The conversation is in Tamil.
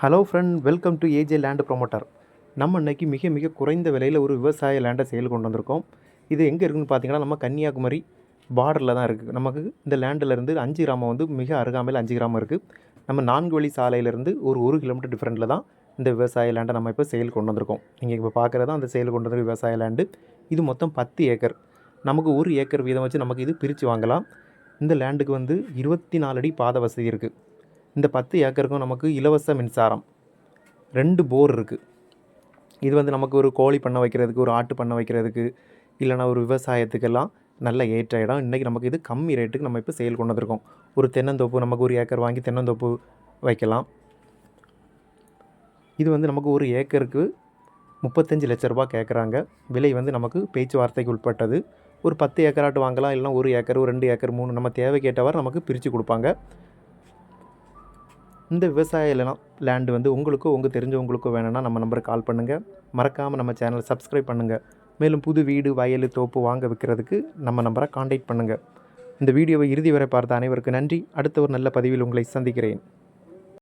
Hello friend, welcome to AJ Land Promoter. நம்ம இன்னைக்கு மிக மிக குறைந்த விலையில் ஒரு விவசாய லேண்டை சேல் கொண்டு வந்திருக்கோம். இது எங்கே இருக்குதுன்னு பார்த்தீங்கன்னா, நம்ம கன்னியாகுமரி பார்டரில் தான் இருக்குது. நமக்கு இந்த லேண்டிலேருந்து 5 கிராமம் வந்து மிக அருகாமையில் 5 கிராமம் இருக்குது. நம்ம 4 வழி சாலையிலேருந்து ஒரு 1 கிலோமீட்டர் டிஃப்ரெண்ட்டில் தான் இந்த விவசாய லேண்டை நம்ம இப்போ சேல் கொண்டு வந்திருக்கோம். நீங்கள் இப்போ பார்க்குறது தான் அந்த சேல் கொண்டு வந்திருக்க விவசாய லேண்டு. இது மொத்தம் 10 ஏக்கர். நமக்கு 1 ஏக்கர் வீதம் வச்சு நமக்கு இது பிரித்து வாங்கலாம். இந்த லேண்டுக்கு வந்து 24 அடி பாதை வசதி இருக்குது. இந்த 10 ஏக்கருக்கும் நமக்கு இலவச மின்சாரம், 2 போர் இருக்குது. இது வந்து நமக்கு ஒரு கோழி பண்ணை வைக்கிறதுக்கு, ஒரு ஆட்டு பண்ணை வைக்கிறதுக்கு, இல்லைனா ஒரு விவசாயத்துக்கெல்லாம் நல்ல ஏற்ற இடம். இன்றைக்கி நமக்கு இது கம்மி ரேட்டுக்கு நம்ம இப்போ சேல் கொண்டு வந்திருக்கோம். ஒரு தென்னந்தோப்பு, நமக்கு 1 ஏக்கர் வாங்கி தென்னந்தோப்பு வைக்கலாம். இது வந்து நமக்கு 1 ஏக்கருக்கு 35 லட்ச ரூபா கேட்குறாங்க. விலை வந்து நமக்கு பேச்சுவார்த்தைக்கு உட்பட்டது. ஒரு 10 ஏக்கராட்டு வாங்கலாம், இல்லைனா 1 ஏக்கர், 2 ஏக்கர், 3 நம்ம தேவைக்கேற்றவாறு நமக்கு பிரித்து கொடுப்பாங்க. இந்த விவசாய லேண்டு வந்து உங்களுக்கோ உங்கள் தெரிஞ்சவங்களுக்கோ வேணும்னா நம்ம நம்பருக்கு கால் பண்ணுங்கள். மறக்காமல் நம்ம சேனலை சப்ஸ்கிரைப் பண்ணுங்கள். மேலும் புது வீடு, வயல், தோப்பு வாங்க விற்கிறதுக்கு நம்ம நம்பரை காண்டாக்ட் பண்ணுங்கள். இந்த வீடியோவை இறுதி வரை பார்த்த அனைவருக்கும் நன்றி. அடுத்த ஒரு நல்ல பதிவில் உங்களை சந்திக்கிறேன்.